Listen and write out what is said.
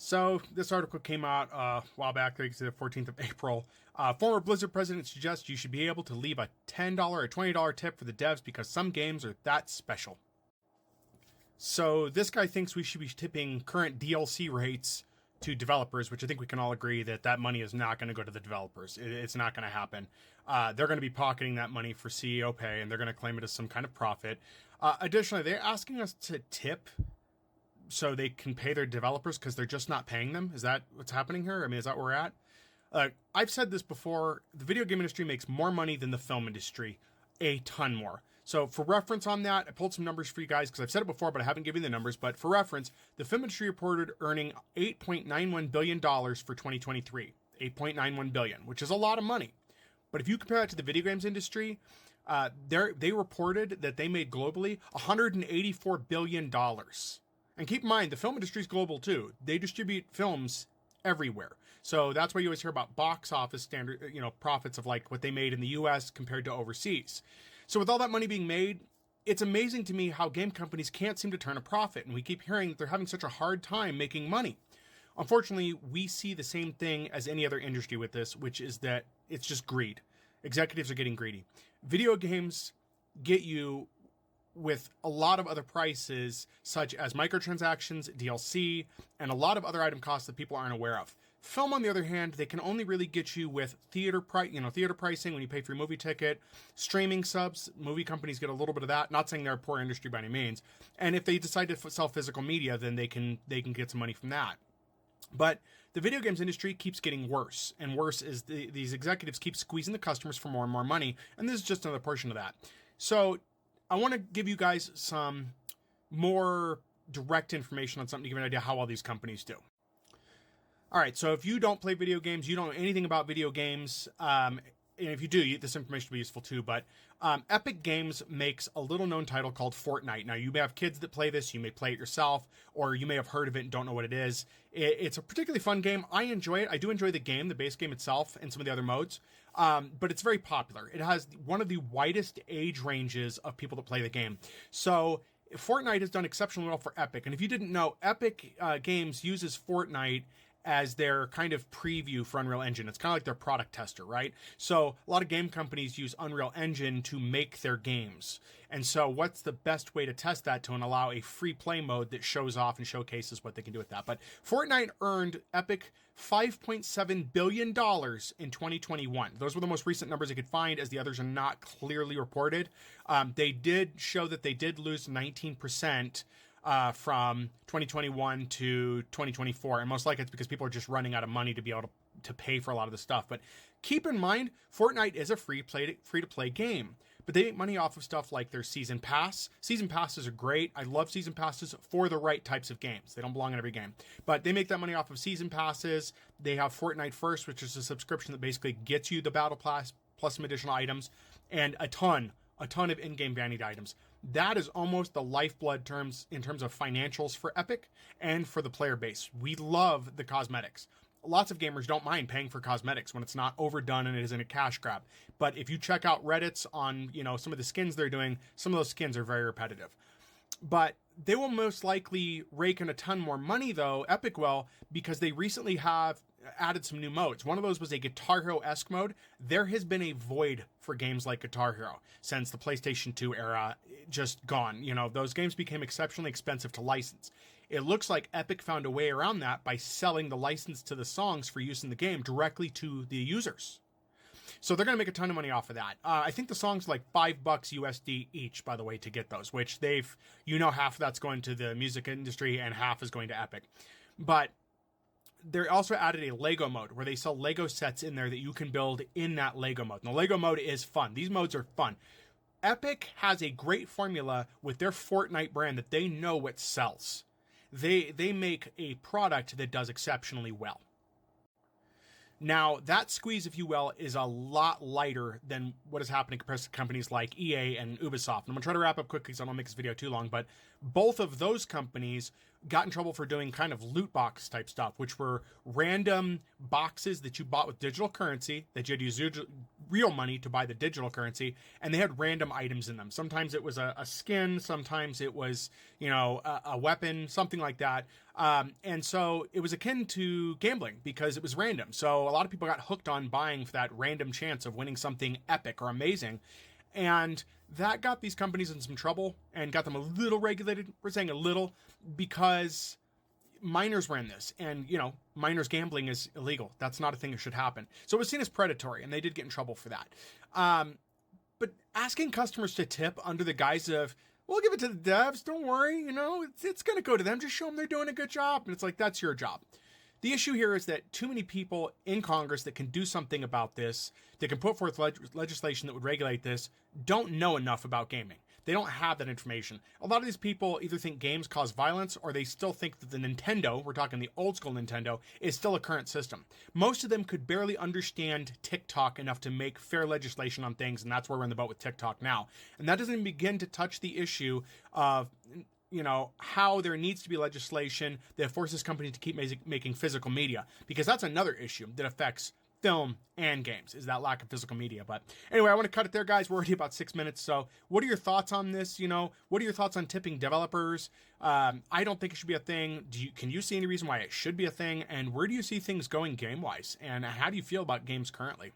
So this article came out a while back, I think it's the 14th of April. Former Blizzard president suggests you should be able to leave a $10 or $20 tip for the devs because some games are that special. So this guy thinks we should be tipping current DLC rates to developers, which I think we can all agree that that money is not going to go to the developers. It's not going to happen. They're going to be pocketing that money for CEO pay, and they're going to claim it as some kind of profit. Additionally, they're asking us to tip so they can pay their developers because they're just not paying them. Is that what's happening here? I mean, is that where we're at? I've said this before. The video game industry makes more money than the film industry. A ton more. So for reference on that, I pulled some numbers for you guys because I've said it before, but I haven't given you the numbers. But for reference, the film industry reported earning $8.91 billion for 2023. $8.91 billion, which is a lot of money. But if you compare that to the video games industry, they reported that they made globally $184 billion. And keep in mind, the film industry is global too. They distribute films everywhere. So that's why you always hear about box office standard, profits of like what they made in the US compared to overseas. So with all that money being made, it's amazing to me how game companies can't seem to turn a profit. And we keep hearing that they're having such a hard time making money. Unfortunately, we see the same thing as any other industry with this, which is that it's just greed. Executives are getting greedy. Video games get you with a lot of other prices, such as microtransactions, DLC, and a lot of other item costs that people aren't aware of. Film, on the other hand, they can only really get you with theater pricing when you pay for your movie ticket, streaming subs. Movie companies get a little bit of that. Not saying they're a poor industry by any means. And if they decide to sell physical media, then they can get some money from that. But the video games industry keeps getting worse and worse as these executives keep squeezing the customers for more and more money. And this is just another portion of that. So I want to give you guys some more direct information on something to give you an idea how all these companies do. All right, so if you don't play video games, you don't know anything about video games, and if you do, this information will be useful too, but Epic Games makes a little-known title called Fortnite. Now, you may have kids that play this, you may play it yourself, or you may have heard of it and don't know what it is. It's a particularly fun game. I enjoy it. I do enjoy the game, the base game itself, and some of the other modes, but it's very popular. It has one of the widest age ranges of people that play the game. So Fortnite has done exceptionally well for Epic, and if you didn't know, Epic Games uses Fortnite as their kind of preview for Unreal Engine. It's kind of like their product tester, right? So a lot of game companies use Unreal Engine to make their games. And so what's the best way to test that to allow a free play mode that shows off and showcases what they can do with that? But Fortnite earned Epic $5.7 billion in 2021. Those were the most recent numbers I could find, as the others are not clearly reported. They did show that they did lose 19% from 2021 to 2024, and most likely it's because people are just running out of money to be able to pay for a lot of the stuff. But keep in mind, Fortnite is a free-to-play game, but they make money off of stuff like their season pass. Season passes are great. I love season passes for the right types of games. They don't belong in every game, but they make that money off of season passes. They have Fortnite First, which is a subscription that basically gets you the battle pass plus some additional items, and a ton of in-game vanity items. That is almost the lifeblood in terms of financials for Epic and for the player base. We love the cosmetics. Lots of gamers don't mind paying for cosmetics when it's not overdone and it isn't a cash grab. But if you check out Reddits on, some of the skins they're doing, some of those skins are very repetitive. But they will most likely rake in a ton more money, though, Epic will, because they recently have added some new modes. One of those was a Guitar Hero-esque mode. There has been a void for games like Guitar Hero since the PlayStation 2 era, just gone. Those games became exceptionally expensive to license. It looks like Epic found a way around that by selling the license to the songs for use in the game directly to the users. So they're going to make a ton of money off of that. I think the song's like $5 USD each, by the way, to get those, which half of that's going to the music industry and half is going to Epic. But they also added a Lego mode where they sell Lego sets in there that you can build in that Lego mode. And the Lego mode is fun. These modes are fun. Epic has a great formula with their Fortnite brand that they know what sells. They make a product that does exceptionally well. Now, that squeeze, if you will, is a lot lighter than what is happening compared to companies like EA and Ubisoft. And I'm going to try to wrap up quickly because I don't want to make this video too long, but both of those companies got in trouble for doing kind of loot box type stuff, which were random boxes that you bought with digital currency that you had to use real money to buy the digital currency, and they had random items in them. Sometimes it was a skin, sometimes it was, a weapon, something like that. And so it was akin to gambling because it was random. So a lot of people got hooked on buying for that random chance of winning something epic or amazing. And that got these companies in some trouble and got them a little regulated. We're saying a little because minors ran this, and minors gambling is illegal. That's not a thing that should happen. So it was seen as predatory, and they did get in trouble for that. But asking customers to tip under the guise of, we'll give it to the devs, don't worry, it's going to go to them, just show them they're doing a good job. And it's like, that's your job. The issue here is that too many people in Congress that can do something about this, that can put forth legislation that would regulate this, don't know enough about gaming. They don't have that information. A lot of these people either think games cause violence, or they still think that the Nintendo, we're talking the old school Nintendo, is still a current system. Most of them could barely understand TikTok enough to make fair legislation on things, and that's where we're in the boat with TikTok now. And that doesn't even begin to touch the issue of how there needs to be legislation that forces companies to keep making physical media, because that's another issue that affects film and games, is that lack of physical media. But anyway, I want to cut it there, guys. We're already about 6 minutes. So what are your thoughts on this? What are your thoughts on tipping developers? I don't think it should be a thing. Can you see any reason why it should be a thing? And where do you see things going game-wise? And how do you feel about games currently?